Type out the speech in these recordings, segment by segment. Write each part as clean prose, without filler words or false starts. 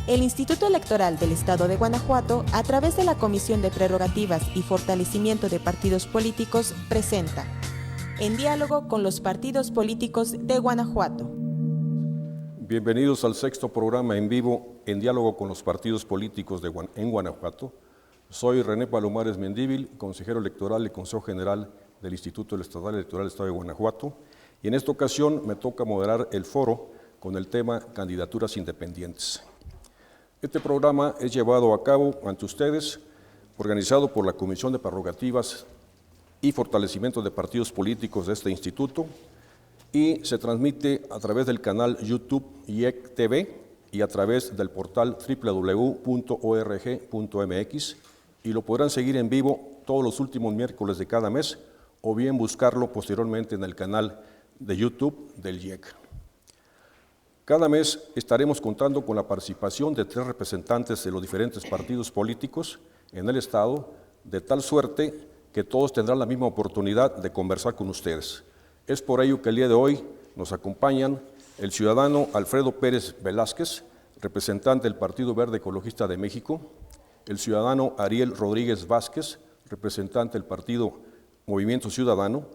El Instituto Electoral del Estado de Guanajuato, a través de la Comisión de Prerrogativas y Fortalecimiento de Partidos Políticos, presenta En diálogo con los partidos políticos de Guanajuato. Bienvenidos al sexto programa en vivo En diálogo con los partidos políticos en Guanajuato. Soy René Palomares Mendívil, consejero electoral del Consejo General del Instituto Estatal Electoral del Estado de Guanajuato, y en esta ocasión me toca moderar el foro con el tema Candidaturas Independientes. Este programa es llevado a cabo ante ustedes, organizado por la Comisión de Prerrogativas y Fortalecimiento de Partidos Políticos de este instituto, y se transmite a través del canal YouTube IEC TV y a través del portal www.org.mx, y lo podrán seguir en vivo todos los últimos miércoles de cada mes o bien buscarlo posteriormente en el canal de YouTube del IEC. Cada mes estaremos contando con la participación de 3 representantes de los diferentes partidos políticos en el Estado, de tal suerte que todos tendrán la misma oportunidad de conversar con ustedes. Es por ello que el día de hoy nos acompañan el ciudadano Alfredo Pérez Velázquez, representante del Partido Verde Ecologista de México, el ciudadano Ariel Rodríguez Vázquez, representante del Partido Movimiento Ciudadano,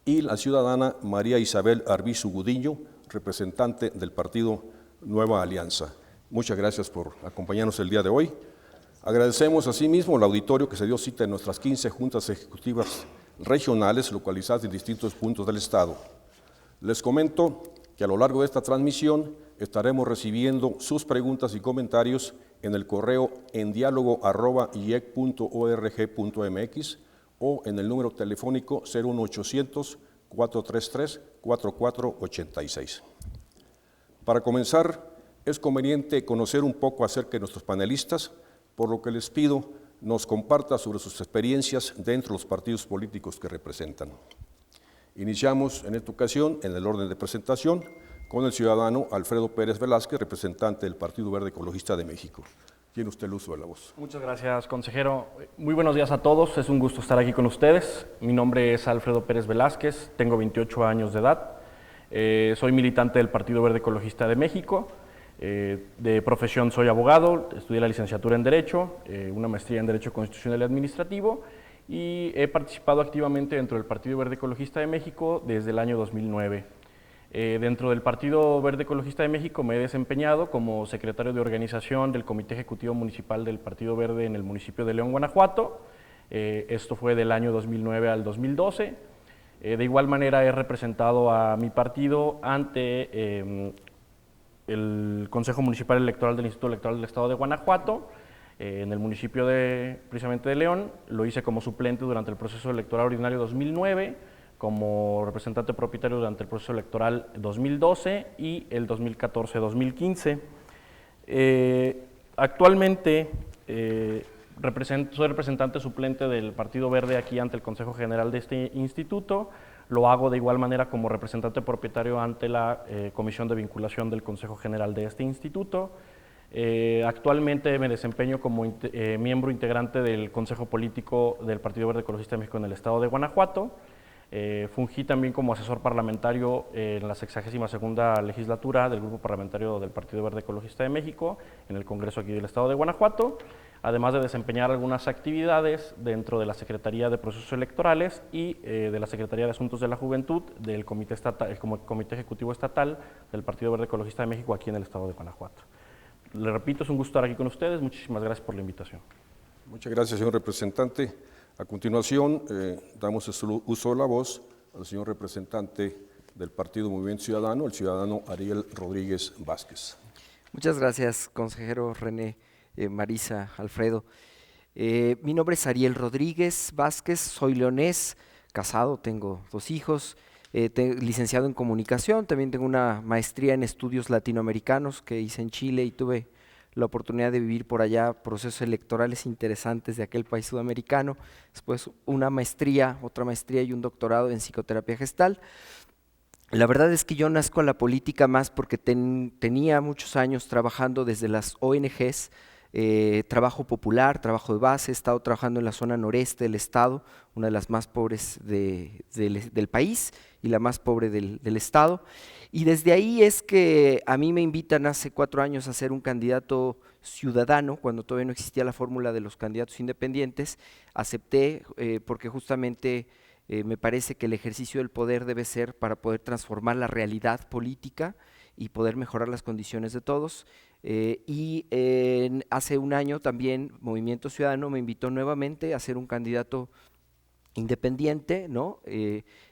y la ciudadana María Isabel Arbizu Gudiño, representante del Partido Nueva Alianza. Muchas gracias por acompañarnos el día de hoy. Agradecemos asimismo al auditorio que se dio cita en nuestras 15 juntas ejecutivas regionales localizadas en distintos puntos del Estado. Les comento que a lo largo de esta transmisión estaremos recibiendo sus preguntas y comentarios en el correo endialogo@iec.org.mx o en el número telefónico 01800 433 4486. Para comenzar, es conveniente conocer un poco acerca de nuestros panelistas, por lo que les pido nos comparta sobre sus experiencias dentro de los partidos políticos que representan. Iniciamos en esta ocasión, en el orden de presentación, con el ciudadano Alfredo Pérez Velázquez, representante del Partido Verde Ecologista de México. Tiene usted el uso de la voz. Muchas gracias, consejero. Muy buenos días a todos, es un gusto estar aquí con ustedes. Mi nombre es Alfredo Pérez Velázquez, tengo 28 años de edad, soy militante del Partido Verde Ecologista de México, de profesión soy abogado, estudié la licenciatura en Derecho, una maestría en Derecho Constitucional y Administrativo, y he participado activamente dentro del Partido Verde Ecologista de México desde el año 2009. Dentro del Partido Verde Ecologista de México me he desempeñado como secretario de organización del Comité Ejecutivo Municipal del Partido Verde en el municipio de León, Guanajuato. Esto fue del año 2009 al 2012. De igual manera he representado a mi partido ante el Consejo Municipal Electoral del Instituto Electoral del Estado de Guanajuato, en el municipio precisamente de León. Lo hice como suplente durante el proceso electoral ordinario 2009, como representante propietario durante el proceso electoral 2012 y el 2014-2015. Actualmente soy representante suplente del Partido Verde aquí ante el Consejo General de este instituto. Lo hago de igual manera como representante propietario ante la Comisión de Vinculación del Consejo General de este instituto. Actualmente me desempeño como miembro integrante del Consejo Político del Partido Verde Ecologista de México en el Estado de Guanajuato. Fungí también como asesor parlamentario en la 62ª legislatura del Grupo Parlamentario del Partido Verde Ecologista de México en el Congreso aquí del Estado de Guanajuato, además de desempeñar algunas actividades dentro de la Secretaría de Procesos Electorales y de la Secretaría de Asuntos de la Juventud del Comité Ejecutivo Estatal del Partido Verde Ecologista de México aquí en el Estado de Guanajuato. Le repito, es un gusto estar aquí con ustedes. Muchísimas gracias por la invitación. Muchas gracias, señor representante. A continuación, damos el uso de la voz al señor representante del Partido Movimiento Ciudadano, el ciudadano Ariel Rodríguez Vázquez. Muchas gracias, consejero René, Marisa, Alfredo. Mi nombre es Ariel Rodríguez Vázquez, soy leonés, casado, tengo 2 hijos, licenciado en comunicación, también tengo una maestría en estudios latinoamericanos que hice en Chile y tuve la oportunidad de vivir por allá procesos electorales interesantes de aquel país sudamericano, después otra maestría y un doctorado en psicoterapia gestal. La verdad es que yo nazco a la política más porque tenía muchos años trabajando desde las ONGs, trabajo popular, trabajo de base, he estado trabajando en la zona noreste del estado, una de las más pobres del país, y la más pobre del estado. Y desde ahí es que a mí me invitan hace 4 años a ser un candidato ciudadano, cuando todavía no existía la fórmula de los candidatos independientes. Acepté porque justamente me parece que el ejercicio del poder debe ser para poder transformar la realidad política y poder mejorar las condiciones de todos. Hace un año también Movimiento Ciudadano me invitó nuevamente a ser un candidato independiente, ¿no?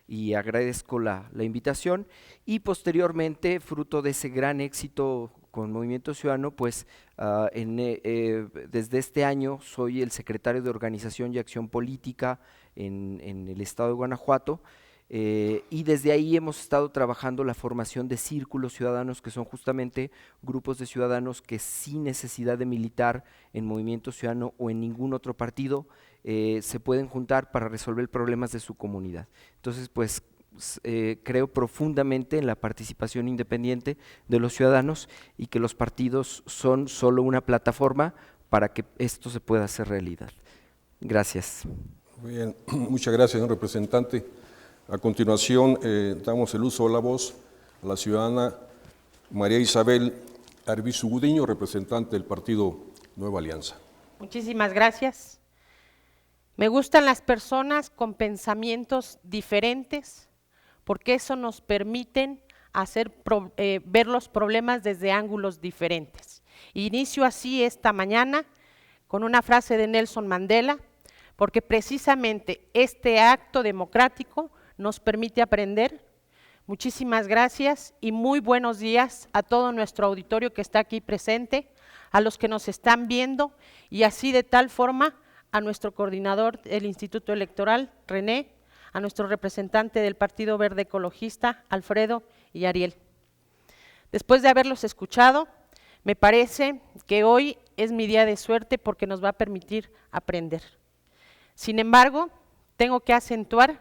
Y agradezco la invitación, y posteriormente, fruto de ese gran éxito con Movimiento Ciudadano, pues desde este año soy el secretario de Organización y Acción Política en el estado de Guanajuato, y desde ahí hemos estado trabajando la formación de círculos ciudadanos, que son justamente grupos de ciudadanos que sin necesidad de militar en Movimiento Ciudadano o en ningún otro partido, se pueden juntar para resolver problemas de su comunidad. Entonces, pues creo profundamente en la participación independiente de los ciudadanos, y que los partidos son solo una plataforma para que esto se pueda hacer realidad. Gracias. Muy bien, muchas gracias, señor representante. A continuación, damos el uso de la voz a la ciudadana María Isabel Arbizu Gudiño, representante del partido Nueva Alianza. Muchísimas gracias. Me gustan las personas con pensamientos diferentes, porque eso nos permite ver los problemas desde ángulos diferentes. Inicio así esta mañana con una frase de Nelson Mandela, porque precisamente este acto democrático nos permite aprender. Muchísimas gracias y muy buenos días a todo nuestro auditorio que está aquí presente, a los que nos están viendo, y así de tal forma a nuestro coordinador del Instituto Electoral, René, a nuestro representante del Partido Verde Ecologista, Alfredo y Ariel. Después de haberlos escuchado, me parece que hoy es mi día de suerte, porque nos va a permitir aprender. Sin embargo, tengo que acentuar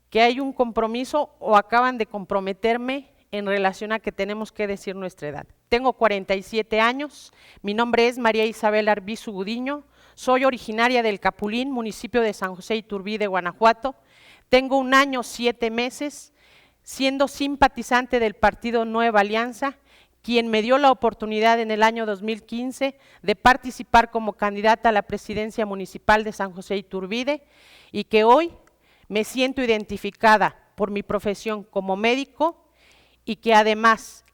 que hay un compromiso, o acaban de comprometerme, en relación a que tenemos que decir nuestra edad. Tengo 47 años, mi nombre es María Isabel Arbizu Gudiño, soy originaria del Capulín, municipio de San José Iturbide, Guanajuato. Tengo 1 año 7 meses siendo simpatizante del partido Nueva Alianza, quien me dio la oportunidad en el año 2015 de participar como candidata a la presidencia municipal de San José Iturbide, y que hoy me siento identificada por mi profesión como médico, y que además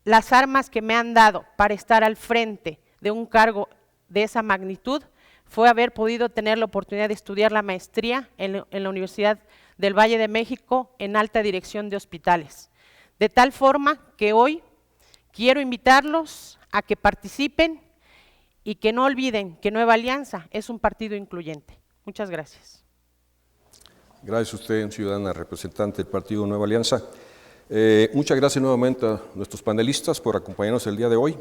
las armas que me han dado para estar al frente de un cargo de esa magnitud fue haber podido tener la oportunidad de estudiar la maestría en la Universidad del Valle de México en alta dirección de hospitales. De tal forma que hoy quiero invitarlos a que participen y que no olviden que Nueva Alianza es un partido incluyente. Muchas gracias. Gracias a usted, ciudadana representante del partido Nueva Alianza. Muchas gracias nuevamente a nuestros panelistas por acompañarnos el día de hoy.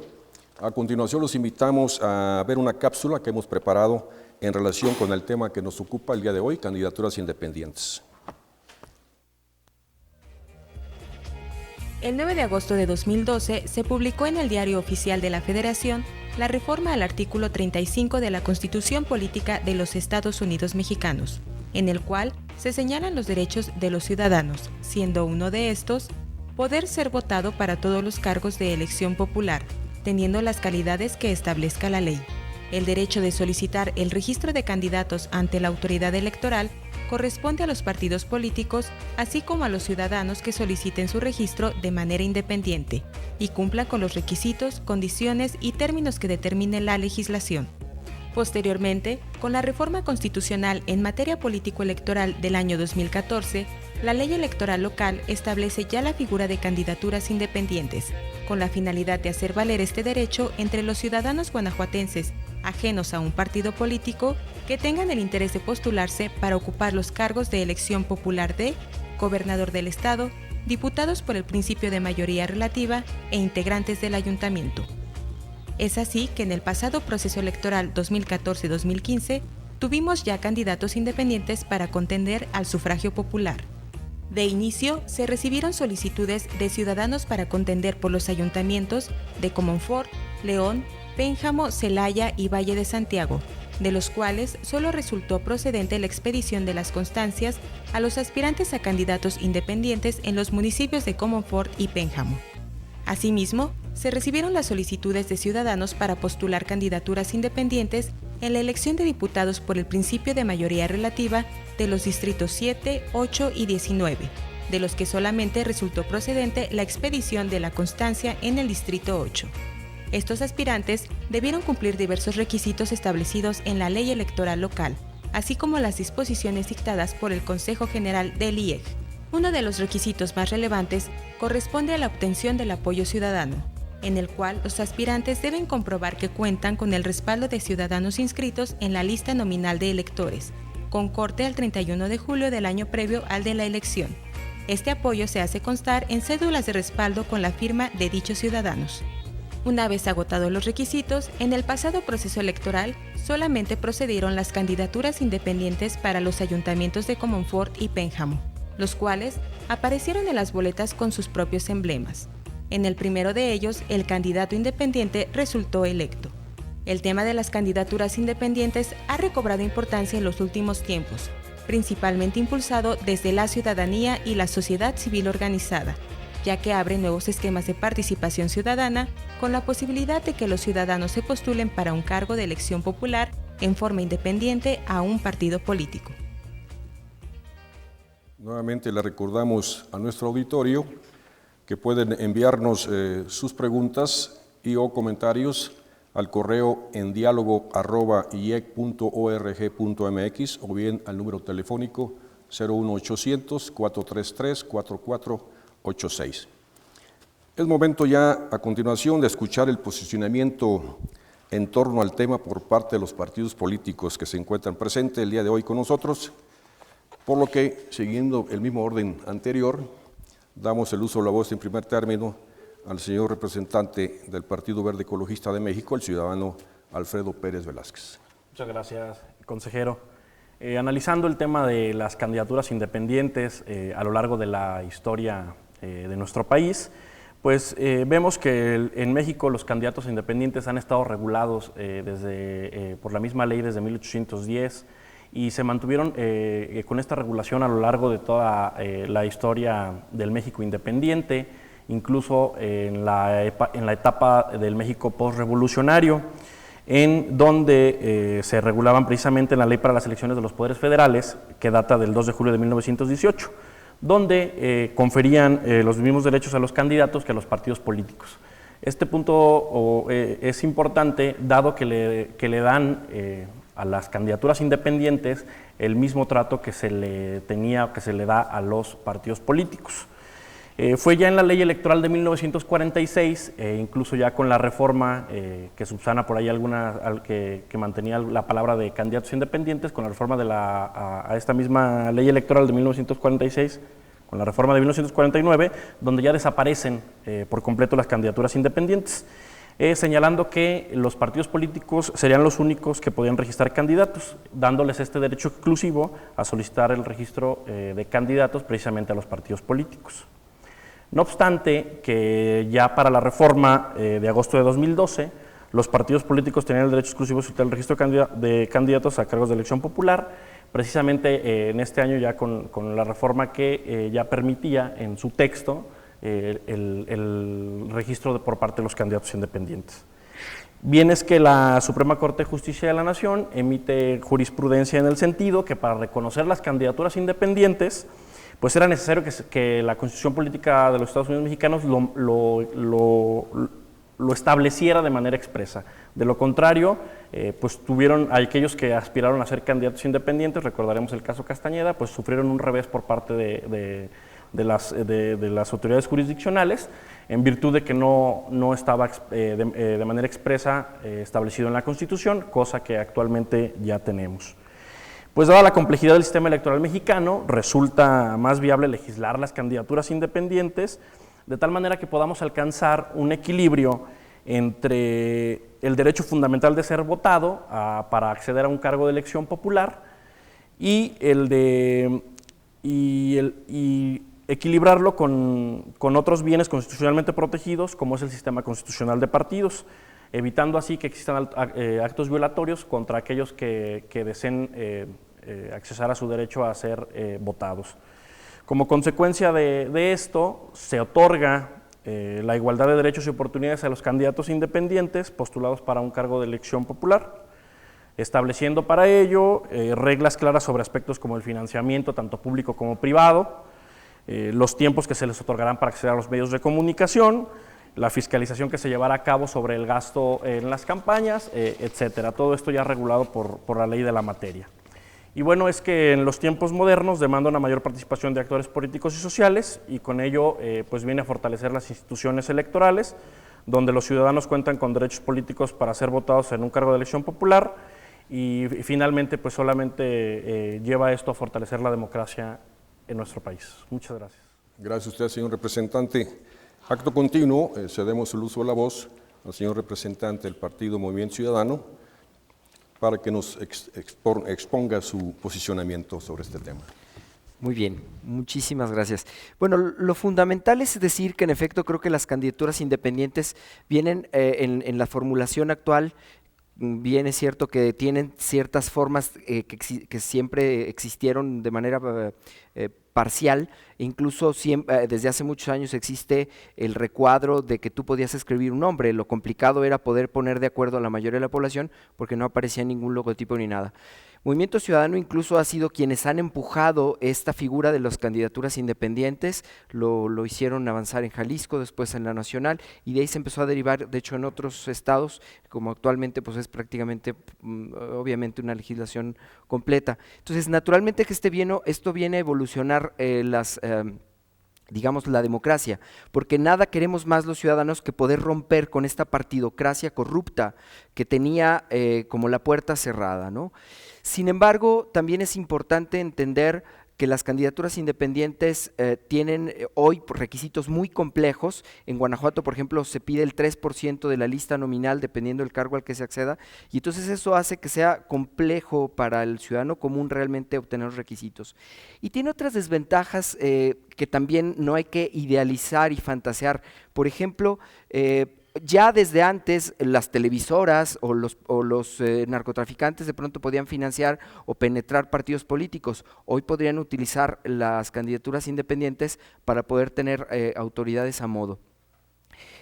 A continuación los invitamos a ver una cápsula que hemos preparado en relación con el tema que nos ocupa el día de hoy, candidaturas independientes. El 9 de agosto de 2012 se publicó en el Diario Oficial de la Federación la reforma al artículo 35 de la Constitución Política de los Estados Unidos Mexicanos, en el cual se señalan los derechos de los ciudadanos, siendo uno de estos poder ser votado para todos los cargos de elección popular, teniendo las calidades que establezca la ley. El derecho de solicitar el registro de candidatos ante la autoridad electoral corresponde a los partidos políticos, así como a los ciudadanos que soliciten su registro de manera independiente y cumplan con los requisitos, condiciones y términos que determine la legislación. Posteriormente, con la reforma constitucional en materia político-electoral del año 2014, la ley electoral local establece ya la figura de candidaturas independientes, con la finalidad de hacer valer este derecho entre los ciudadanos guanajuatenses ajenos a un partido político que tengan el interés de postularse para ocupar los cargos de elección popular de gobernador del estado, diputados por el principio de mayoría relativa e integrantes del ayuntamiento. Es así que en el pasado proceso electoral 2014-2015 tuvimos ya candidatos independientes para contender al sufragio popular. De inicio, se recibieron solicitudes de ciudadanos para contender por los ayuntamientos de Comonfort, León, Pénjamo, Celaya y Valle de Santiago, de los cuales solo resultó procedente la expedición de las constancias a los aspirantes a candidatos independientes en los municipios de Comonfort y Pénjamo. Asimismo, se recibieron las solicitudes de ciudadanos para postular candidaturas independientes en la elección de diputados por el principio de mayoría relativa de los distritos 7, 8 y 19, de los que solamente resultó procedente la expedición de la constancia en el distrito 8. Estos aspirantes debieron cumplir diversos requisitos establecidos en la ley electoral local, así como las disposiciones dictadas por el Consejo General del IEG. Uno de los requisitos más relevantes corresponde a la obtención del apoyo ciudadano, en el cual los aspirantes deben comprobar que cuentan con el respaldo de ciudadanos inscritos en la lista nominal de electores, con corte al 31 de julio del año previo al de la elección. Este apoyo se hace constar en cédulas de respaldo con la firma de dichos ciudadanos. Una vez agotados los requisitos, en el pasado proceso electoral solamente procedieron las candidaturas independientes para los ayuntamientos de Comonfort y Pénjamo, los cuales aparecieron en las boletas con sus propios emblemas. En el primero de ellos, el candidato independiente resultó electo. El tema de las candidaturas independientes ha recobrado importancia en los últimos tiempos, principalmente impulsado desde la ciudadanía y la sociedad civil organizada, ya que abre nuevos esquemas de participación ciudadana con la posibilidad de que los ciudadanos se postulen para un cargo de elección popular en forma independiente a un partido político. Nuevamente le recordamos a nuestro auditorio que pueden enviarnos sus preguntas y o comentarios al correo en diálogo@iec.org.mx o bien al número telefónico 01800 433 4486. Es momento ya a continuación de escuchar el posicionamiento en torno al tema por parte de los partidos políticos que se encuentran presentes el día de hoy con nosotros, por lo que, siguiendo el mismo orden anterior, damos el uso de la voz en primer término al señor representante del Partido Verde Ecologista de México, el ciudadano Alfredo Pérez Velázquez. Muchas gracias, consejero. Analizando el tema de las candidaturas independientes a lo largo de la historia de nuestro país, pues vemos que en México los candidatos independientes han estado regulados por la misma ley desde 1810 y se mantuvieron con esta regulación a lo largo de toda la historia del México independiente, incluso en la etapa del México postrevolucionario, en donde se regulaban precisamente en la Ley para las Elecciones de los Poderes Federales, que data del 2 de julio de 1918, donde conferían los mismos derechos a los candidatos que a los partidos políticos. Este punto es importante, dado que le dan a las candidaturas independientes el mismo trato que se le da a los partidos políticos. Fue ya en la ley electoral de 1946, incluso ya con la reforma que subsana por ahí que mantenía la palabra de candidatos independientes, con la reforma a esta misma ley electoral de 1946, con la reforma de 1949, donde ya desaparecen por completo las candidaturas independientes, señalando que los partidos políticos serían los únicos que podían registrar candidatos, dándoles este derecho exclusivo a solicitar el registro de candidatos precisamente a los partidos políticos. No obstante, que ya para la reforma de agosto de 2012, los partidos políticos tenían el derecho exclusivo de solicitar el registro de candidatos a cargos de elección popular, precisamente en este año ya con la reforma que ya permitía en su texto el registro por parte de los candidatos independientes. Bien es que la Suprema Corte de Justicia de la Nación emite jurisprudencia en el sentido que para reconocer las candidaturas independientes, pues era necesario que la Constitución Política de los Estados Unidos Mexicanos lo estableciera de manera expresa. De lo contrario, pues tuvieron aquellos que aspiraron a ser candidatos independientes, recordaremos el caso Castañeda, pues sufrieron un revés por parte de las autoridades jurisdiccionales, en virtud de que no estaba de manera expresa establecido en la Constitución, cosa que actualmente ya tenemos. Pues dada la complejidad del sistema electoral mexicano, resulta más viable legislar las candidaturas independientes de tal manera que podamos alcanzar un equilibrio entre el derecho fundamental de ser votado para acceder a un cargo de elección popular y equilibrarlo con otros bienes constitucionalmente protegidos, como es el sistema constitucional de partidos. evitando así que existan actos violatorios contra aquellos que deseen accesar a su derecho a ser votados. Como consecuencia de esto, se otorga la igualdad de derechos y oportunidades a los candidatos independientes postulados para un cargo de elección popular, estableciendo para ello reglas claras sobre aspectos como el financiamiento, tanto público como privado, los tiempos que se les otorgarán para acceder a los medios de comunicación, la fiscalización que se llevará a cabo sobre el gasto en las campañas, etcétera. Todo esto ya regulado por la ley de la materia. Y bueno, es que en los tiempos modernos demanda una mayor participación de actores políticos y sociales, y con ello pues viene a fortalecer las instituciones electorales, donde los ciudadanos cuentan con derechos políticos para ser votados en un cargo de elección popular, y finalmente pues solamente lleva esto a fortalecer la democracia en nuestro país. Muchas gracias. Gracias a usted, señor representante. Acto continuo, cedemos el uso de la voz al señor representante del Partido Movimiento Ciudadano para que nos exponga su posicionamiento sobre este tema. Muy bien, muchísimas gracias. Bueno, lo fundamental es decir que en efecto creo que las candidaturas independientes vienen en la formulación actual. Bien es cierto que tienen ciertas formas que siempre existieron de manera parcial, incluso desde hace muchos años existe el recuadro de que tú podías escribir un nombre, lo complicado era poder poner de acuerdo a la mayoría de la población porque no aparecía ningún logotipo ni nada. Movimiento Ciudadano incluso ha sido quienes han empujado esta figura de las candidaturas independientes, lo hicieron avanzar en Jalisco, después en la nacional, y de ahí se empezó a derivar, de hecho en otros estados, como actualmente pues es prácticamente, obviamente una legislación completa. Entonces naturalmente que esto viene a evolucionar digamos la democracia, porque nada queremos más los ciudadanos que poder romper con esta partidocracia corrupta que tenía como la puerta cerrada, ¿no? Sin embargo, también es importante entender que las candidaturas independientes tienen hoy requisitos muy complejos. En Guanajuato, por ejemplo, se pide el 3% de la lista nominal dependiendo del cargo al que se acceda, y entonces eso hace que sea complejo para el ciudadano común realmente obtener los requisitos. Y tiene otras desventajas que también no hay que idealizar y fantasear. Por ejemplo, ya desde antes las televisoras o los narcotraficantes de pronto podían financiar o penetrar partidos políticos. Hoy podrían utilizar las candidaturas independientes para poder tener autoridades a modo.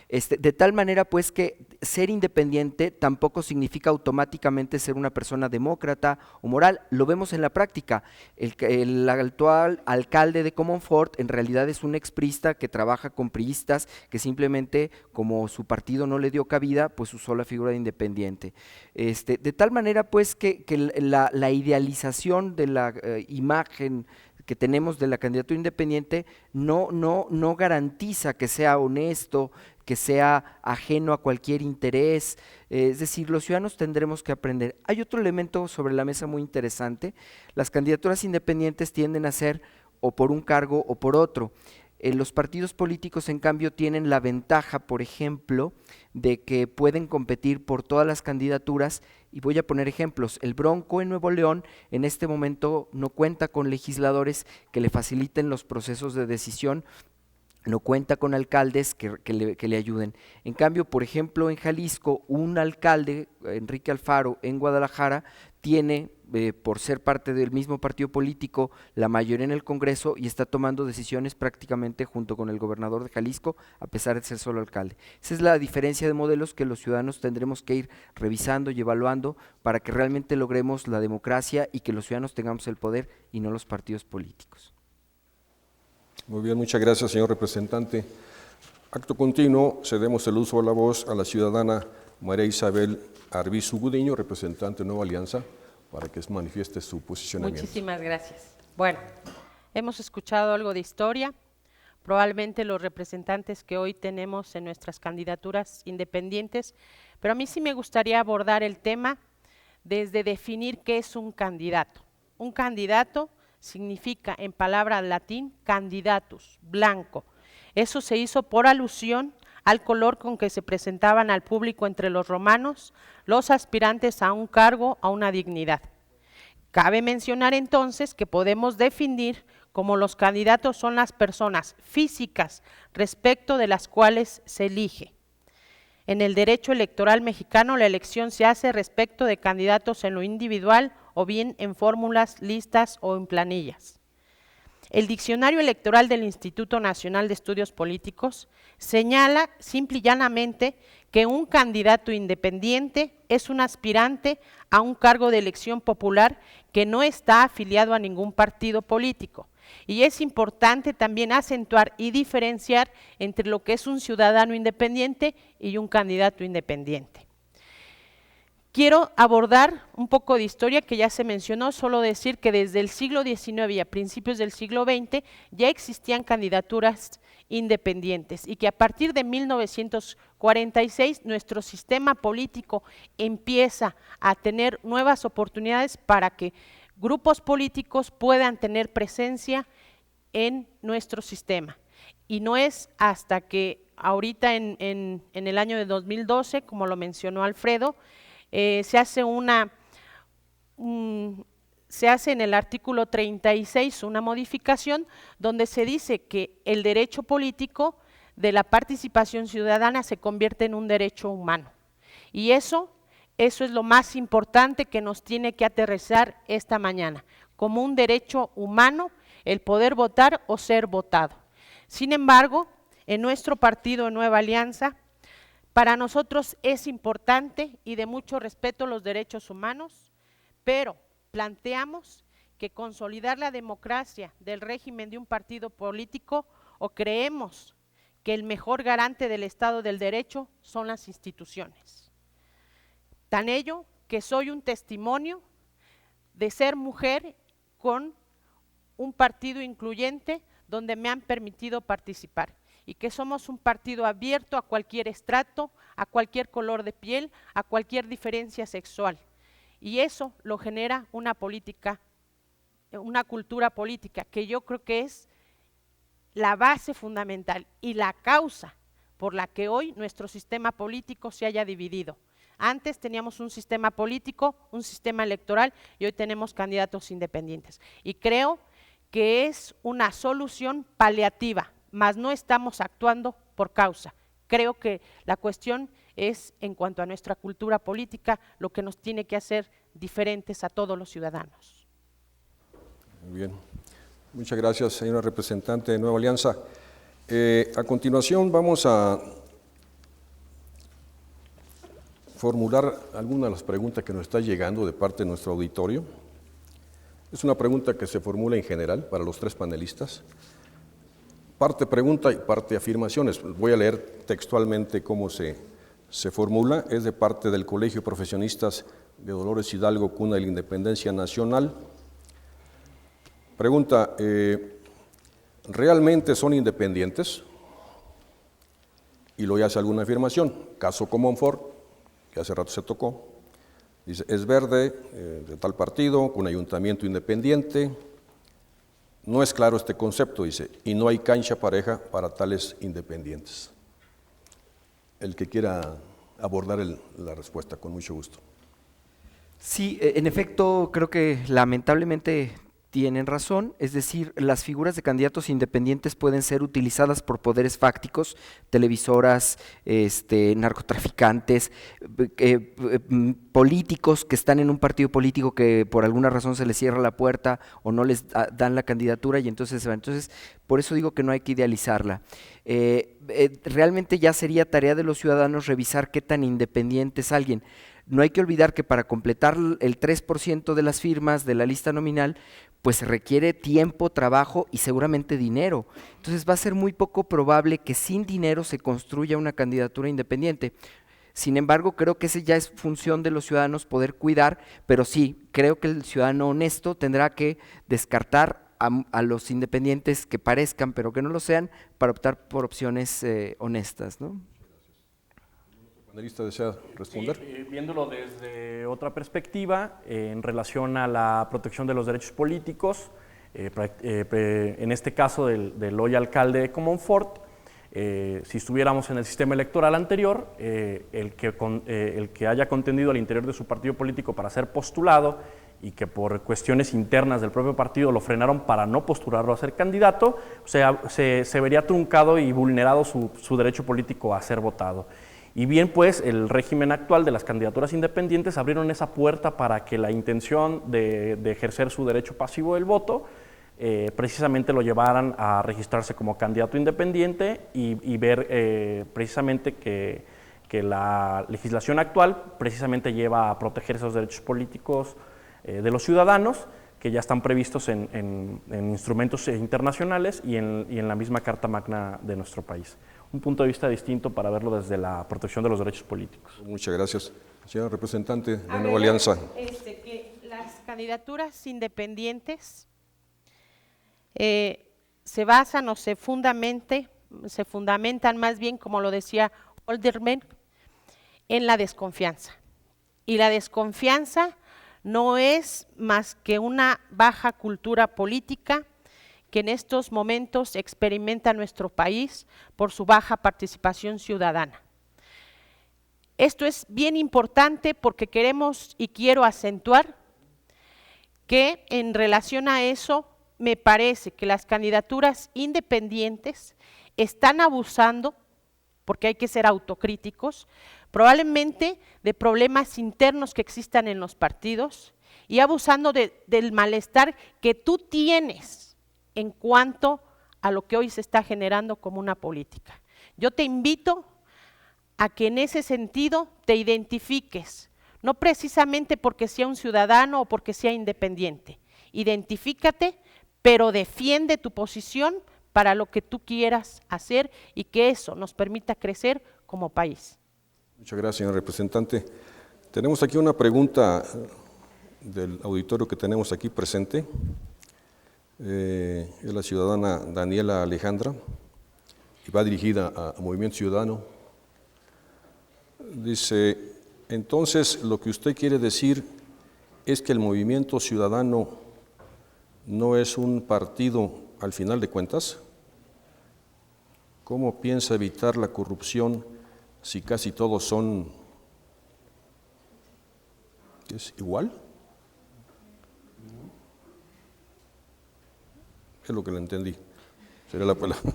De tal manera pues que ser independiente tampoco significa automáticamente ser una persona demócrata o moral, lo vemos en la práctica. El actual alcalde de Comonfort en realidad es un expriista que trabaja con priistas, que simplemente como su partido no le dio cabida, pues usó la figura de independiente. De tal manera pues que la idealización de la imagen que tenemos de la candidatura independiente no garantiza que sea honesto, que sea ajeno a cualquier interés, es decir, los ciudadanos tendremos que aprender. Hay otro elemento sobre la mesa muy interesante: las candidaturas independientes tienden a ser o por un cargo o por otro. Los partidos políticos, en cambio, tienen la ventaja, por ejemplo, de que pueden competir por todas las candidaturas, y voy a poner ejemplos. El Bronco en Nuevo León en este momento no cuenta con legisladores que le faciliten los procesos de decisión, no cuenta con alcaldes que le ayuden. En cambio, por ejemplo, en Jalisco, un alcalde, Enrique Alfaro, en Guadalajara, tiene, por ser parte del mismo partido político, la mayoría en el Congreso y está tomando decisiones prácticamente junto con el gobernador de Jalisco, a pesar de ser solo alcalde. Esa es la diferencia de modelos que los ciudadanos tendremos que ir revisando y evaluando para que realmente logremos la democracia y que los ciudadanos tengamos el poder y no los partidos políticos. Muy bien, muchas gracias, señor representante. Acto continuo, cedemos el uso de la voz a la ciudadana María Isabel Arbizu Gudiño, representante de Nueva Alianza, para que manifieste su posicionamiento. Muchísimas gracias. Bueno, hemos escuchado algo de historia. Probablemente los representantes que hoy tenemos en nuestras candidaturas independientes, pero a mí sí me gustaría abordar el tema desde definir qué es un candidato. Un candidato significa en palabra latín candidatus, blanco. Eso se hizo por alusión al color con que se presentaban al público entre los romanos los aspirantes a un cargo, a una dignidad. Cabe mencionar entonces que podemos definir como los candidatos son las personas físicas respecto de las cuales se elige. En el derecho electoral mexicano, la elección se hace respecto de candidatos en lo individual o bien en fórmulas, listas o en planillas. El diccionario electoral del Instituto Nacional de Estudios Políticos señala simple y llanamente que un candidato independiente es un aspirante a un cargo de elección popular que no está afiliado a ningún partido político. Y es importante también acentuar y diferenciar entre lo que es un ciudadano independiente y un candidato independiente. Quiero abordar un poco de historia que ya se mencionó, solo decir que desde el siglo XIX y a principios del siglo XX ya existían candidaturas independientes y que a partir de 1946 nuestro sistema político empieza a tener nuevas oportunidades para que grupos políticos puedan tener presencia en nuestro sistema. Y no es hasta que ahorita en el año de 2012, como lo mencionó Alfredo, se hace en el artículo 36 una modificación donde se dice que el derecho político de la participación ciudadana se convierte en un derecho humano. Y eso es lo más importante que nos tiene que aterrizar esta mañana, como un derecho humano el poder votar o ser votado. Sin embargo, en nuestro partido Nueva Alianza, para nosotros es importante y de mucho respeto los derechos humanos, pero planteamos que consolidar la democracia del régimen de un partido político o creemos que el mejor garante del Estado del Derecho son las instituciones. Tan ello que soy un testimonio de ser mujer con un partido incluyente donde me han permitido participar y que somos un partido abierto a cualquier estrato, a cualquier color de piel, a cualquier diferencia sexual. Y eso lo genera una política, una cultura política que yo creo que es la base fundamental y la causa por la que hoy nuestro sistema político se haya dividido. Antes teníamos un sistema político, un sistema electoral y hoy tenemos candidatos independientes. Y creo que es una solución paliativa, mas no estamos actuando por causa. Creo que la cuestión es, en cuanto a nuestra cultura política, lo que nos tiene que hacer diferentes a todos los ciudadanos. Muy bien. Muchas gracias, señora representante de Nueva Alianza. A continuación vamos a formular algunas de las preguntas que nos está llegando de parte de nuestro auditorio. Es una pregunta que se formula en general para los tres panelistas. Parte pregunta y parte afirmaciones. Voy a leer textualmente cómo se formula. Es de parte del Colegio de Profesionistas de Dolores Hidalgo, Cuna de la Independencia Nacional. Pregunta, ¿realmente son independientes? Y luego hace alguna afirmación. Caso Comonfort, que hace rato se tocó. Dice, es verde, de tal partido, con ayuntamiento independiente. No es claro este concepto, dice, y no hay cancha pareja para tales independientes. El que quiera abordar la respuesta, con mucho gusto. Sí, en efecto, creo que lamentablemente tienen razón, es decir, las figuras de candidatos independientes pueden ser utilizadas por poderes fácticos, televisoras, narcotraficantes, políticos que están en un partido político que por alguna razón se les cierra la puerta o no les dan la candidatura y entonces se van. Entonces, por eso digo que no hay que idealizarla. Realmente ya sería tarea de los ciudadanos revisar qué tan independiente es alguien. No hay que olvidar que para completar el 3% de las firmas de la lista nominal, pues requiere tiempo, trabajo y seguramente dinero. Entonces va a ser muy poco probable que sin dinero se construya una candidatura independiente. Sin embargo, creo que ese ya es función de los ciudadanos poder cuidar, pero sí, creo que el ciudadano honesto tendrá que descartar a los independientes que parezcan, pero que no lo sean, para optar por opciones honestas, ¿no? ¿Panelista desea responder? Sí, viéndolo desde otra perspectiva, en relación a la protección de los derechos políticos, en este caso del hoy alcalde de Comonfort, si estuviéramos en el sistema electoral anterior, el que haya contendido al interior de su partido político para ser postulado y que por cuestiones internas del propio partido lo frenaron para no postularlo a ser candidato, o sea, se vería truncado y vulnerado su derecho político a ser votado. Y bien, pues el régimen actual de las candidaturas independientes abrieron esa puerta para que la intención de ejercer su derecho pasivo del voto precisamente lo llevaran a registrarse como candidato independiente y ver precisamente que la legislación actual precisamente lleva a proteger esos derechos políticos de los ciudadanos, que ya están previstos en instrumentos internacionales y en la misma Carta Magna de nuestro país. Un punto de vista distinto para verlo desde la protección de los derechos políticos. Muchas gracias. Señora representante de Nueva Alianza. Que las candidaturas independientes se basan o se fundamentan más bien, como lo decía Olderman, en la desconfianza. Y la desconfianza no es más que una baja cultura política que en estos momentos experimenta nuestro país por su baja participación ciudadana. Esto es bien importante porque queremos y quiero acentuar que en relación a eso me parece que las candidaturas independientes están abusando, porque hay que ser autocríticos, probablemente de problemas internos que existan en los partidos y abusando del malestar que tú tienes en cuanto a lo que hoy se está generando como una política. Yo te invito a que en ese sentido te identifiques, no precisamente porque sea un ciudadano o porque sea independiente. Identifícate, pero defiende tu posición para lo que tú quieras hacer y que eso nos permita crecer como país. Muchas gracias, señor representante. Tenemos aquí una pregunta del auditorio que tenemos aquí presente. Es la ciudadana Daniela Alejandra y va dirigida a Movimiento Ciudadano. Dice, entonces lo que usted quiere decir es que el Movimiento Ciudadano no es un partido al final de cuentas. ¿Cómo piensa evitar la corrupción si casi todos son ¿es igual? Es lo que le entendí. Sería la palabra.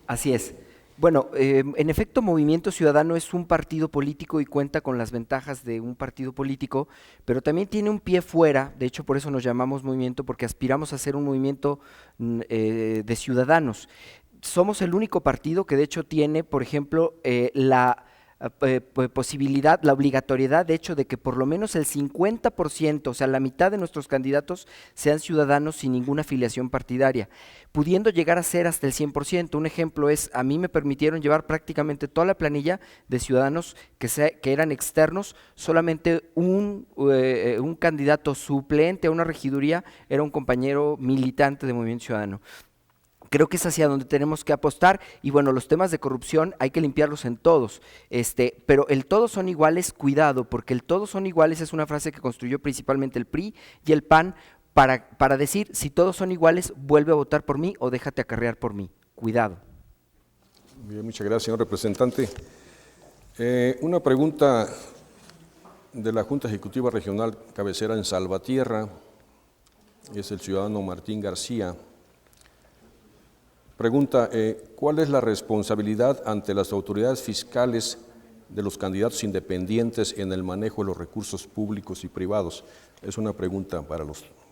Así es. Bueno, en efecto, Movimiento Ciudadano es un partido político y cuenta con las ventajas de un partido político, pero también tiene un pie fuera, de hecho por eso nos llamamos movimiento, porque aspiramos a ser un movimiento de ciudadanos. Somos el único partido que de hecho tiene, por ejemplo, la posibilidad, la obligatoriedad, de hecho, de que por lo menos el 50%, o sea, la mitad de nuestros candidatos sean ciudadanos sin ninguna afiliación partidaria, pudiendo llegar a ser hasta el 100%. Un ejemplo es, a mí me permitieron llevar prácticamente toda la planilla de ciudadanos que eran externos, solamente un candidato suplente a una regiduría era un compañero militante de Movimiento Ciudadano. Creo que es hacia donde tenemos que apostar y bueno, los temas de corrupción hay que limpiarlos en todos, pero el todos son iguales, cuidado, porque el todos son iguales es una frase que construyó principalmente el PRI y el PAN para decir, si todos son iguales, vuelve a votar por mí o déjate acarrear por mí, cuidado. Bien, muchas gracias, señor representante. Una pregunta de la Junta Ejecutiva Regional Cabecera en Salvatierra, es el ciudadano Martín García. Pregunta, ¿cuál es la responsabilidad ante las autoridades fiscales de los candidatos independientes en el manejo de los recursos públicos y privados? Es una pregunta para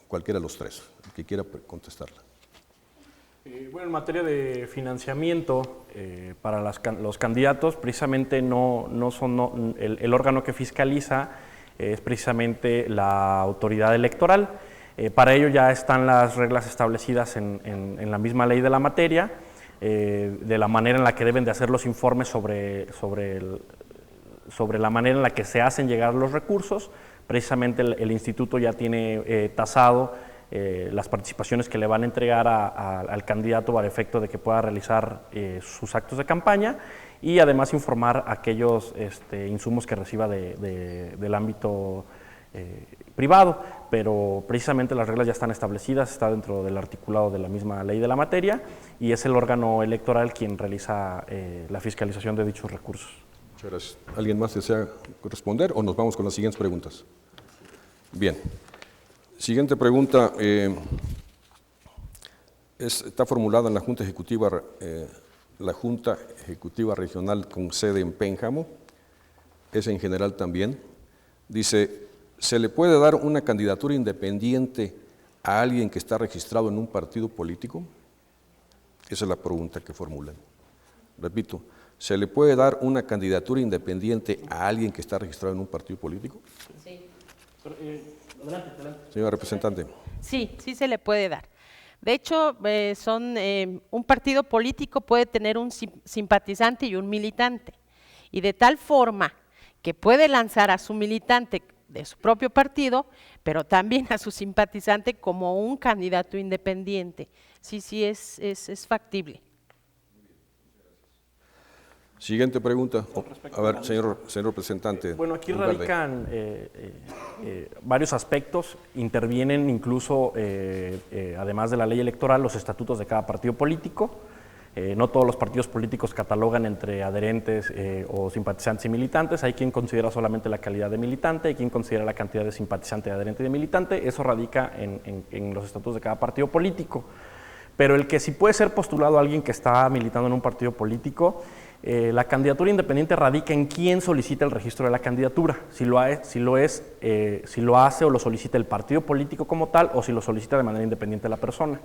cualquiera de los tres, el que quiera contestarla. Bueno, en materia de financiamiento para los candidatos, precisamente el órgano que fiscaliza es precisamente la autoridad electoral. Para ello ya están las reglas establecidas en la misma ley de la materia, de la manera en la que deben de hacer los informes sobre la manera en la que se hacen llegar los recursos. Precisamente el instituto ya tiene tasado las participaciones que le van a entregar al candidato para efecto de que pueda realizar sus actos de campaña y además informar aquellos insumos que reciba del ámbito privado, pero precisamente las reglas ya están establecidas, está dentro del articulado de la misma ley de la materia y es el órgano electoral quien realiza la fiscalización de dichos recursos. Muchas gracias. ¿Alguien más desea responder o nos vamos con las siguientes preguntas? Bien. Siguiente pregunta está formulada en la Junta Ejecutiva Regional con sede en Pénjamo. es en general también. Dice, ¿se le puede dar una candidatura independiente a alguien que está registrado en un partido político? Esa es la pregunta que formulan. Repito, ¿se le puede dar una candidatura independiente a alguien que está registrado en un partido político? Sí. Adelante. Señora representante. Sí, sí se le puede dar. De hecho, un partido político puede tener un simpatizante y un militante, y de tal forma que puede lanzar a su militante de su propio partido, pero también a su simpatizante como un candidato independiente. Sí, es factible. Siguiente pregunta. A ver, señor representante. Bueno, aquí Valverde. radican varios aspectos, intervienen incluso, además de la ley electoral, los estatutos de cada partido político. No todos los partidos políticos catalogan entre adherentes o simpatizantes y militantes. Hay quien considera solamente la calidad de militante, hay quien considera la cantidad de simpatizante, de adherente y de militante. Eso radica en los estatutos de cada partido político. Pero el que sí puede ser postulado a alguien que está militando en un partido político, la candidatura independiente radica en quién solicita el registro de la candidatura, si lo hace o lo solicita el partido político como tal o si lo solicita de manera independiente la persona.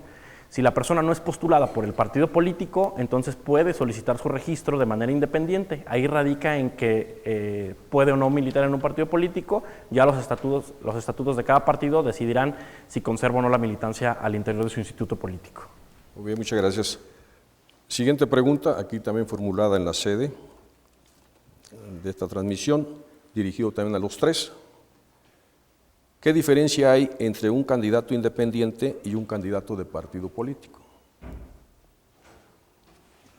Si la persona no es postulada por el partido político, entonces puede solicitar su registro de manera independiente. Ahí radica en que puede o no militar en un partido político, ya los estatutos de cada partido decidirán si conserva o no la militancia al interior de su instituto político. Muy bien, muchas gracias. Siguiente pregunta, aquí también formulada en la sede de esta transmisión, dirigido también a los tres. ¿Qué diferencia hay entre un candidato independiente y un candidato de partido político?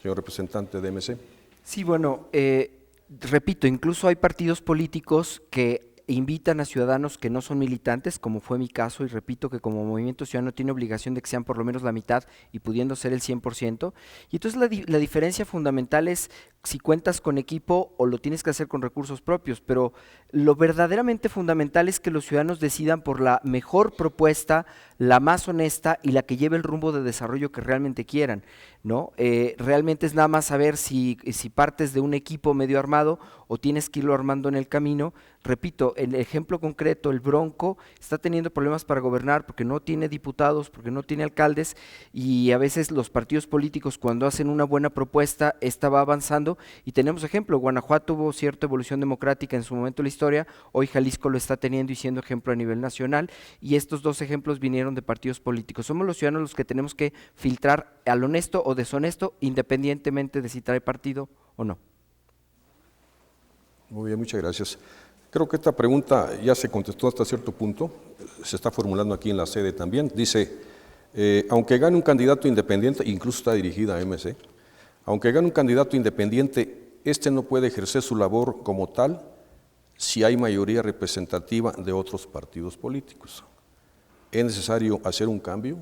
Señor representante de MC. Sí, bueno, repito, incluso hay partidos políticos que invitan a ciudadanos que no son militantes, como fue mi caso, y repito que como Movimiento Ciudadano tiene obligación de que sean por lo menos la mitad y pudiendo ser el 100%, y entonces la diferencia fundamental es si cuentas con equipo o lo tienes que hacer con recursos propios, pero lo verdaderamente fundamental es que los ciudadanos decidan por la mejor propuesta, la más honesta y la que lleve el rumbo de desarrollo que realmente quieran, ¿no? Realmente es nada más saber si partes de un equipo medio armado o tienes que irlo armando en el camino. Repito, el ejemplo concreto, el Bronco está teniendo problemas para gobernar porque no tiene diputados, porque no tiene alcaldes, y a veces los partidos políticos cuando hacen una buena propuesta, esta va avanzando, y tenemos ejemplo, Guanajuato tuvo cierta evolución democrática en su momento de la historia, hoy Jalisco lo está teniendo y siendo ejemplo a nivel nacional, y estos dos ejemplos vinieron de partidos políticos. Somos los ciudadanos los que tenemos que filtrar al honesto o deshonesto, independientemente de si trae partido o no. Muy bien, muchas gracias. Creo que esta pregunta ya se contestó hasta cierto punto, se está formulando aquí en la sede también. Dice, aunque gane un candidato independiente, incluso está dirigida a MC, aunque gane un candidato independiente, este no puede ejercer su labor como tal si hay mayoría representativa de otros partidos políticos. ¿Es necesario hacer un cambio?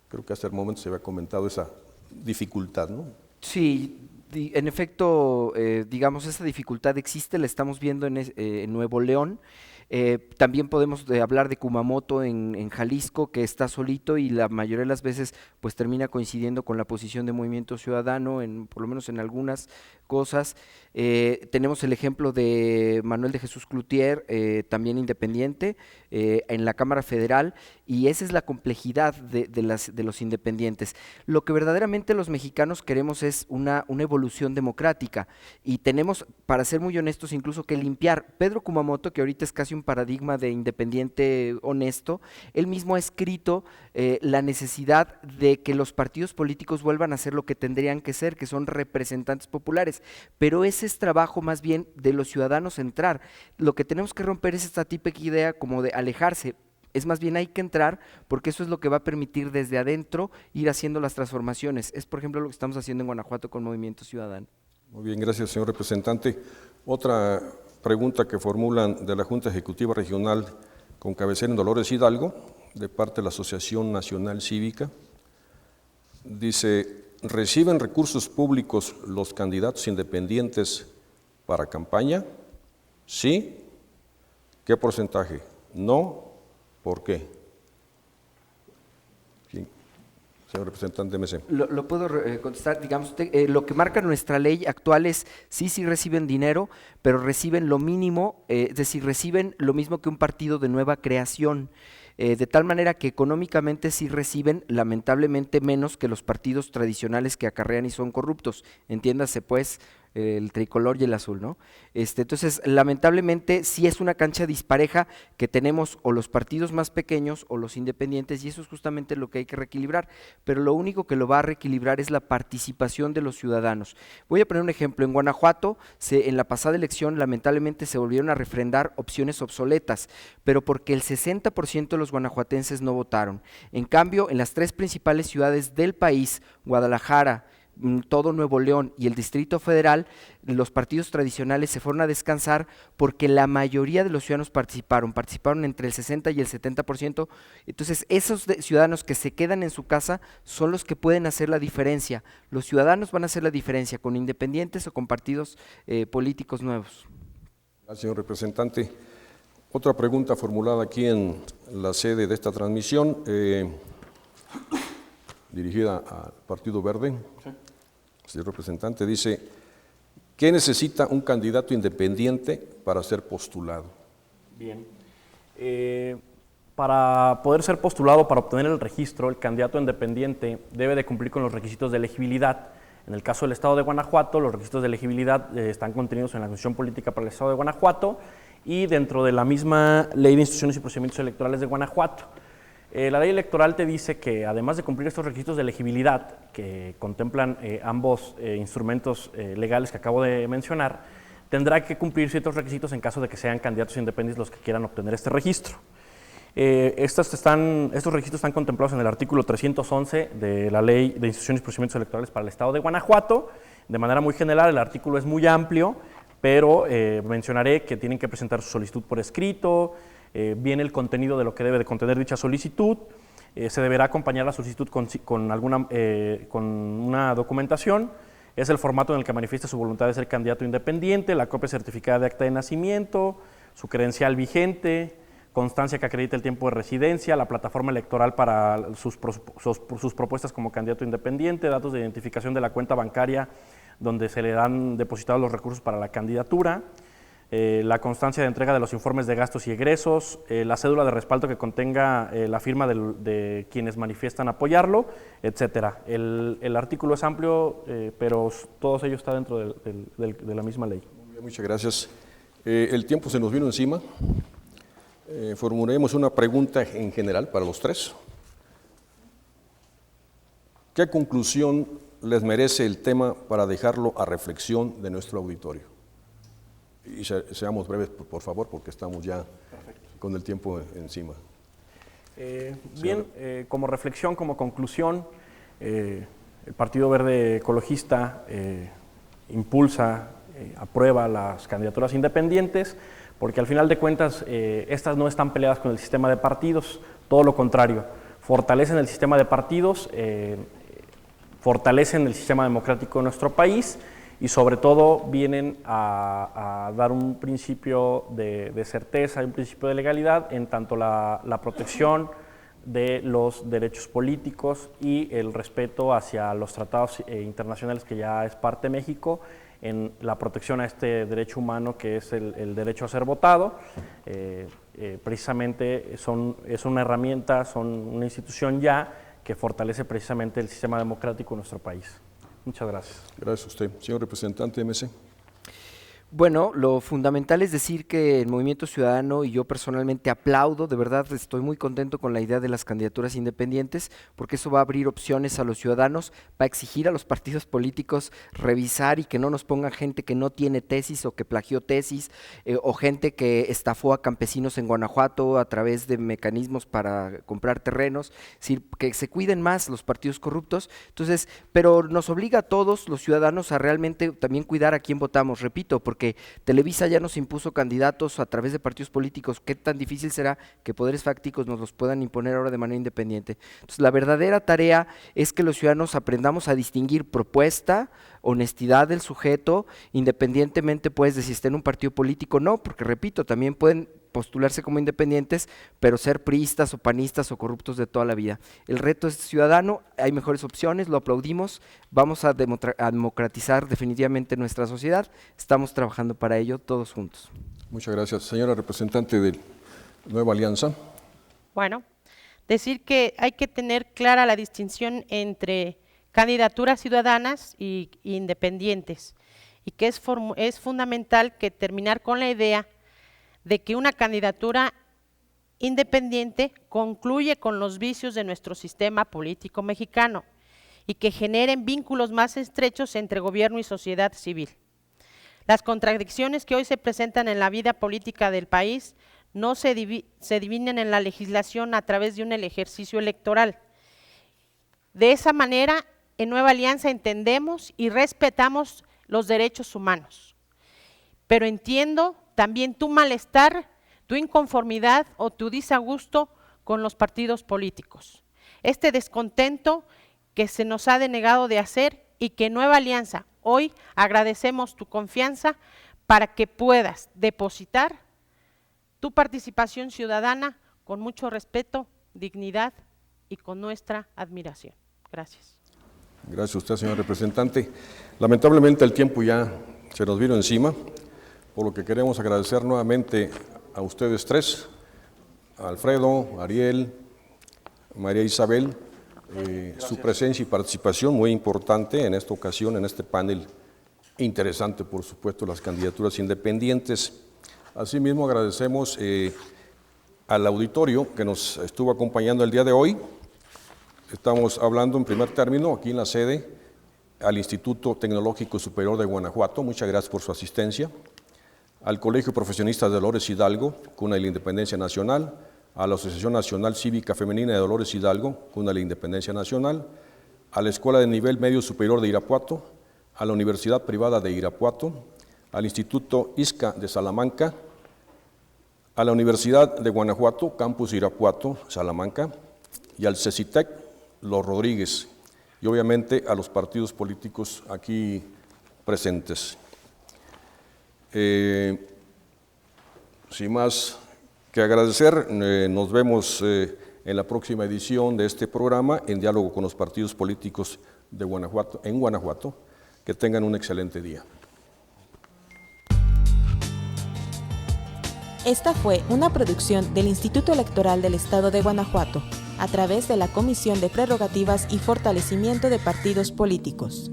Creo que hasta el momento se había comentado esa dificultad, ¿no? Sí, en efecto, digamos, esa dificultad existe, la estamos viendo en Nuevo León. También podemos hablar de Kumamoto en Jalisco, que está solito y la mayoría de las veces pues termina coincidiendo con la posición de Movimiento Ciudadano, por lo menos en algunas cosas. Tenemos el ejemplo de Manuel de Jesús Cloutier, también independiente, en la Cámara Federal, y esa es la complejidad de los independientes. Lo que verdaderamente los mexicanos queremos es una evolución democrática, y tenemos, para ser muy honestos, incluso que limpiar. Pedro Kumamoto, que ahorita es casi un paradigma de independiente honesto, él mismo ha escrito la necesidad de que los partidos políticos vuelvan a ser lo que tendrían que ser, que son representantes populares, pero ese es trabajo más bien de los ciudadanos entrar. Lo que tenemos que romper es esta típica idea como de alejarse. Es más bien hay que entrar, porque eso es lo que va a permitir desde adentro ir haciendo las transformaciones. Es, por ejemplo, lo que estamos haciendo en Guanajuato con Movimiento Ciudadano. Muy bien, gracias, señor representante. Otra pregunta que formulan de la Junta Ejecutiva Regional con cabecera en Dolores Hidalgo, de parte de la Asociación Nacional Cívica. Dice, ¿reciben recursos públicos los candidatos independientes para campaña? ¿Sí? ¿Qué porcentaje? ¿No? ¿Por qué? Sí. señor representante MC. Lo puedo contestar, digamos, lo que marca nuestra ley actual es, sí reciben dinero, pero reciben lo mínimo, es decir, reciben lo mismo que un partido de nueva creación, de tal manera que económicamente sí reciben lamentablemente menos que los partidos tradicionales que acarrean y son corruptos, entiéndase pues, el tricolor y el azul, ¿no? Entonces, lamentablemente sí es una cancha dispareja que tenemos o los partidos más pequeños o los independientes, y eso es justamente lo que hay que reequilibrar, pero lo único que lo va a reequilibrar es la participación de los ciudadanos. Voy a poner un ejemplo, en Guanajuato, en la pasada elección lamentablemente se volvieron a refrendar opciones obsoletas, pero porque el 60% de los guanajuatenses no votaron. En cambio, en las 3 principales ciudades del país, Guadalajara, todo Nuevo León y el Distrito Federal, los partidos tradicionales se fueron a descansar porque la mayoría de los ciudadanos participaron entre el 60 y el 70%, entonces esos ciudadanos que se quedan en su casa son los que pueden hacer la diferencia, los ciudadanos van a hacer la diferencia con independientes o con partidos políticos nuevos. Gracias, señor representante. Otra pregunta formulada aquí en la sede de esta transmisión, dirigida al Partido Verde. Sí. Señor representante, dice, ¿qué necesita un candidato independiente para ser postulado? Bien. Para poder ser postulado, para obtener el registro, el candidato independiente debe de cumplir con los requisitos de elegibilidad. En el caso del Estado de Guanajuato, los requisitos de elegibilidad están contenidos en la Constitución Política para el Estado de Guanajuato y dentro de la misma Ley de Instituciones y Procedimientos Electorales de Guanajuato. La ley electoral te dice que además de cumplir estos requisitos de elegibilidad que contemplan ambos instrumentos legales que acabo de mencionar, tendrá que cumplir ciertos requisitos en caso de que sean candidatos independientes los que quieran obtener este registro. Estos requisitos están contemplados en el artículo 311 de la Ley de Instituciones y Procedimientos Electorales para el Estado de Guanajuato. De manera muy general, el artículo es muy amplio, pero mencionaré que tienen que presentar su solicitud por escrito, viene el contenido de lo que debe de contener dicha solicitud, se deberá acompañar la solicitud con una documentación, es el formato en el que manifiesta su voluntad de ser candidato independiente, la copia certificada de acta de nacimiento, su credencial vigente, constancia que acredite el tiempo de residencia, la plataforma electoral para sus propuestas como candidato independiente, datos de identificación de la cuenta bancaria donde se le dan depositados los recursos para la candidatura, la constancia de entrega de los informes de gastos y egresos, la cédula de respaldo que contenga la firma de quienes manifiestan apoyarlo, etcétera. El artículo es amplio, pero todo ello está dentro de la misma ley. Muy bien, muchas gracias. El tiempo se nos vino encima. Formularemos una pregunta en general para los 3. ¿Qué conclusión les merece el tema para dejarlo a reflexión de nuestro auditorio? Y seamos breves, por favor, porque estamos ya con el tiempo encima. Como reflexión, como conclusión, el Partido Verde Ecologista impulsa, aprueba las candidaturas independientes, porque al final de cuentas estas no están peleadas con el sistema de partidos, todo lo contrario, fortalecen el sistema de partidos, fortalecen el sistema democrático de nuestro país y sobre todo vienen a dar un principio de certeza, un principio de legalidad en tanto la protección de los derechos políticos y el respeto hacia los tratados internacionales que ya es parte de México, en la protección a este derecho humano que es el derecho a ser votado. Precisamente es una herramienta, son una institución ya que fortalece precisamente el sistema democrático en nuestro país. Muchas gracias. Gracias a usted. Señor representante MC. Bueno, lo fundamental es decir que el Movimiento Ciudadano y yo personalmente aplaudo, de verdad estoy muy contento con la idea de las candidaturas independientes, porque eso va a abrir opciones a los ciudadanos, va a exigir a los partidos políticos revisar y que no nos pongan gente que no tiene tesis o que plagió tesis, o gente que estafó a campesinos en Guanajuato a través de mecanismos para comprar terrenos, es decir, que se cuiden más los partidos corruptos. Entonces, pero nos obliga a todos los ciudadanos a realmente también cuidar a quién votamos, repito, porque Televisa ya nos impuso candidatos a través de partidos políticos. ¿Qué tan difícil será que poderes fácticos nos los puedan imponer ahora de manera independiente? Entonces, la verdadera tarea es que los ciudadanos aprendamos a distinguir propuesta, honestidad del sujeto, independientemente pues de si está en un partido político o no, porque repito, también pueden postularse como independientes, pero ser priistas o panistas o corruptos de toda la vida. El reto es ciudadano, hay mejores opciones, lo aplaudimos, vamos a democratizar definitivamente nuestra sociedad, estamos trabajando para ello todos juntos. Muchas gracias. Señora representante de Nueva Alianza. Bueno, decir que hay que tener clara la distinción entre candidaturas ciudadanas y independientes, y que es fundamental que terminar con la idea de que una candidatura independiente concluye con los vicios de nuestro sistema político mexicano y que generen vínculos más estrechos entre gobierno y sociedad civil. Las contradicciones que hoy se presentan en la vida política del país no se dividen en la legislación a través de un ejercicio electoral. De esa manera, en Nueva Alianza entendemos y respetamos los derechos humanos, pero entiendo también tu malestar, tu inconformidad o tu desagusto con los partidos políticos. Este descontento que se nos ha denegado de hacer y que Nueva Alianza, hoy agradecemos tu confianza para que puedas depositar tu participación ciudadana con mucho respeto, dignidad y con nuestra admiración. Gracias. Gracias a usted, señor representante. Lamentablemente el tiempo ya se nos vino encima, por lo que queremos agradecer nuevamente a ustedes tres, a Alfredo, Ariel, María Isabel, su presencia y participación muy importante en esta ocasión, en este panel interesante, por supuesto, las candidaturas independientes. Asimismo, agradecemos al auditorio que nos estuvo acompañando el día de hoy. Estamos hablando en primer término, aquí en la sede, al Instituto Tecnológico Superior de Guanajuato, muchas gracias por su asistencia, al Colegio Profesionista de Dolores Hidalgo, Cuna de la Independencia Nacional, a la Asociación Nacional Cívica Femenina de Dolores Hidalgo, Cuna de la Independencia Nacional, a la Escuela de Nivel Medio Superior de Irapuato, a la Universidad Privada de Irapuato, al Instituto ISCA de Salamanca, a la Universidad de Guanajuato, Campus Irapuato, Salamanca, y al CECITEC Los Rodríguez, y obviamente a los partidos políticos aquí presentes. Sin más que agradecer, nos vemos en la próxima edición de este programa, en diálogo con los partidos políticos de Guanajuato, en Guanajuato. Que tengan un excelente día. Esta fue una producción del Instituto Electoral del Estado de Guanajuato, a través de la Comisión de Prerrogativas y Fortalecimiento de Partidos Políticos.